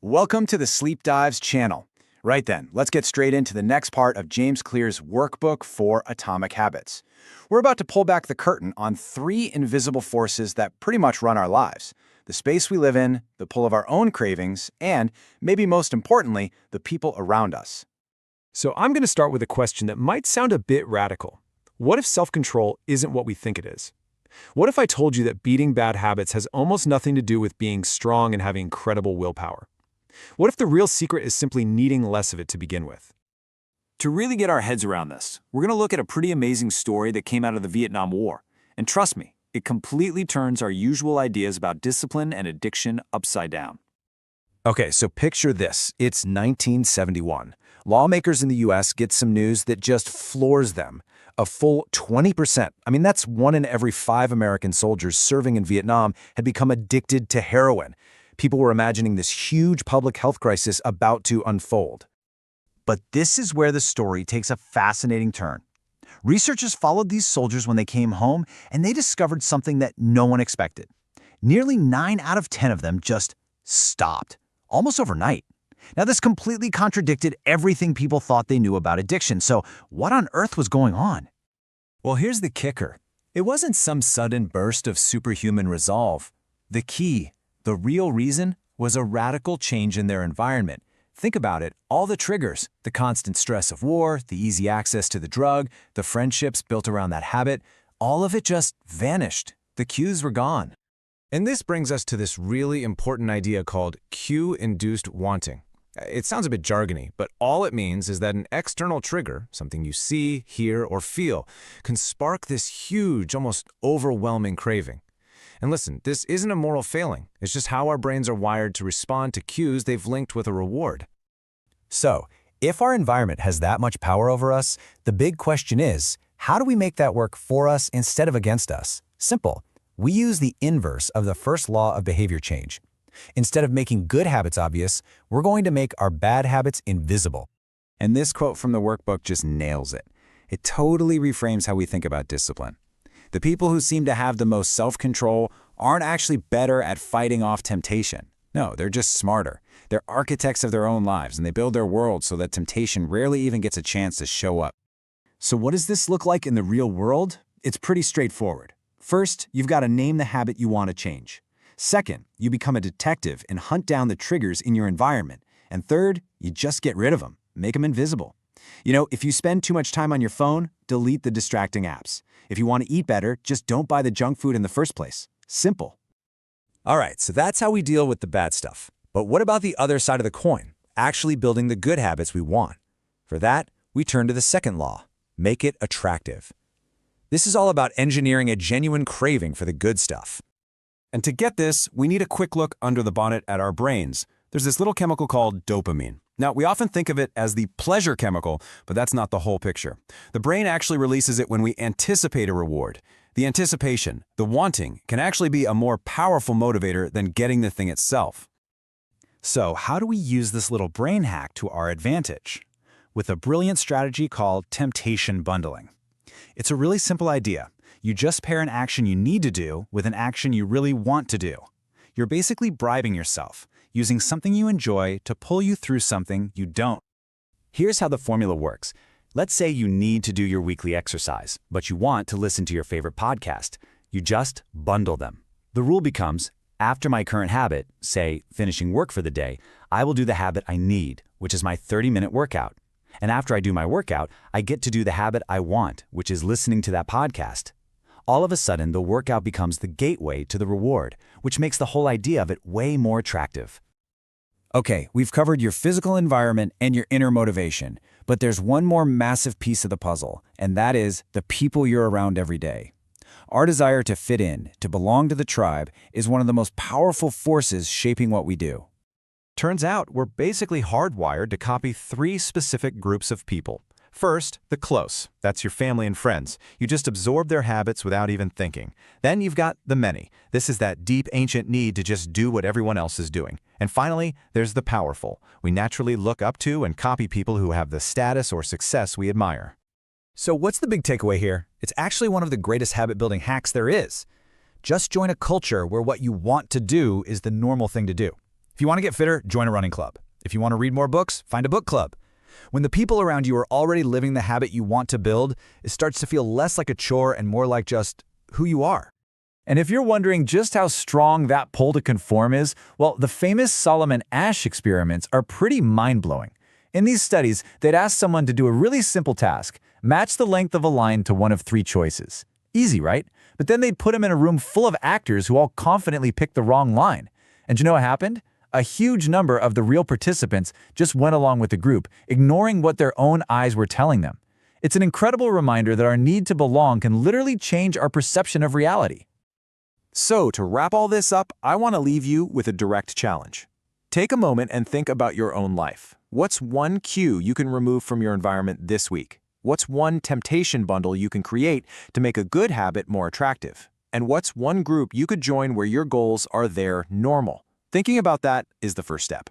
Welcome to the Sleep Dives channel. Right then, let's get straight into the next part of James Clear's Workbook for Atomic Habits. We're about to pull back the curtain on 3 invisible forces that pretty much run our lives: the space we live in, the pull of our own cravings, and, maybe most importantly, the people around us. So I'm going to start with a question that might sound a bit radical. What if self-control isn't what we think it is? What if I told you that beating bad habits has almost nothing to do with being strong and having incredible willpower? What if the real secret is simply needing less of it to begin with? To really get our heads around this, we're going to look at a pretty amazing story that came out of the Vietnam War. And trust me, it completely turns our usual ideas about discipline and addiction upside down. Okay, so picture this. It's 1971. Lawmakers in the U.S. get some news that just floors them. A full 20%, that's 1 in every 5 American soldiers serving in Vietnam, had become addicted to heroin. People were imagining this huge public health crisis about to unfold. But this is where the story takes a fascinating turn. Researchers followed these soldiers when they came home, and they discovered something that no one expected. Nearly 9 out of 10 of them just stopped, almost overnight. Now, this completely contradicted everything people thought they knew about addiction, so what on earth was going on? Well, here's the kicker. It wasn't some sudden burst of superhuman resolve. The key, the real reason, was a radical change in their environment. Think about it, all the triggers, the constant stress of war, the easy access to the drug, the friendships built around that habit, all of it just vanished. The cues were gone. And this brings us to this really important idea called cue-induced wanting. It sounds a bit jargony, but all it means is that an external trigger, something you see, hear, or feel, can spark this huge, almost overwhelming craving. And listen, this isn't a moral failing. It's just how our brains are wired to respond to cues they've linked with a reward. So, if our environment has that much power over us, the big question is, how do we make that work for us instead of against us? Simple. We use the inverse of the first law of behavior change. Instead of making good habits obvious, we're going to make our bad habits invisible. And this quote from the workbook just nails it. It totally reframes how we think about discipline. The people who seem to have the most self-control aren't actually better at fighting off temptation. No, they're just smarter. They're architects of their own lives, and they build their world so that temptation rarely even gets a chance to show up. So what does this look like in the real world? It's pretty straightforward. First, you've got to name the habit you want to change. Second, you become a detective and hunt down the triggers in your environment. And third, you just get rid of them, make them invisible. If you spend too much time on your phone, delete the distracting apps. If you want to eat better, just don't buy the junk food in the first place. Simple. All right, so that's how we deal with the bad stuff. But what about the other side of the coin, actually building the good habits we want? For that, we turn to the second law, make it attractive. This is all about engineering a genuine craving for the good stuff. And to get this, we need a quick look under the bonnet at our brains. There's this little chemical called dopamine. Now, we often think of it as the pleasure chemical, but that's not the whole picture. The brain actually releases it when we anticipate a reward. The anticipation, the wanting, can actually be a more powerful motivator than getting the thing itself. So how do we use this little brain hack to our advantage? With a brilliant strategy called temptation bundling. It's a really simple idea. You just pair an action you need to do with an action you really want to do. You're basically bribing yourself, using something you enjoy to pull you through something you don't. Here's how the formula works. Let's say you need to do your weekly exercise, but you want to listen to your favorite podcast. You just bundle them. The rule becomes, after my current habit, say finishing work for the day, I will do the habit I need, which is my 30-minute workout. And after I do my workout, I get to do the habit I want, which is listening to that podcast. All of a sudden, the workout becomes the gateway to the reward, which makes the whole idea of it way more attractive. Okay, we've covered your physical environment and your inner motivation, but there's one more massive piece of the puzzle, and that is the people you're around every day. Our desire to fit in, to belong to the tribe, is one of the most powerful forces shaping what we do. Turns out we're basically hardwired to copy 3 specific groups of people. First, the close. That's your family and friends. You just absorb their habits without even thinking. Then you've got the many. This is that deep, ancient need to just do what everyone else is doing. And finally, there's the powerful. We naturally look up to and copy people who have the status or success we admire. So what's the big takeaway here? It's actually one of the greatest habit-building hacks there is. Just join a culture where what you want to do is the normal thing to do. If you want to get fitter, join a running club. If you want to read more books, find a book club. When the people around you are already living the habit you want to build, it starts to feel less like a chore and more like just who you are. And if you're wondering just how strong that pull to conform is, well, the famous Solomon Asch experiments are pretty mind-blowing. In these studies, they'd ask someone to do a really simple task, match the length of a line to one of three choices. Easy, right? But then they'd put them in a room full of actors who all confidently picked the wrong line. And you know what happened? A huge number of the real participants just went along with the group, ignoring what their own eyes were telling them. It's an incredible reminder that our need to belong can literally change our perception of reality. So, to wrap all this up, I want to leave you with a direct challenge. Take a moment and think about your own life. What's one cue you can remove from your environment this week? What's one temptation bundle you can create to make a good habit more attractive? And what's one group you could join where your goals are their normal? Thinking about that is the first step.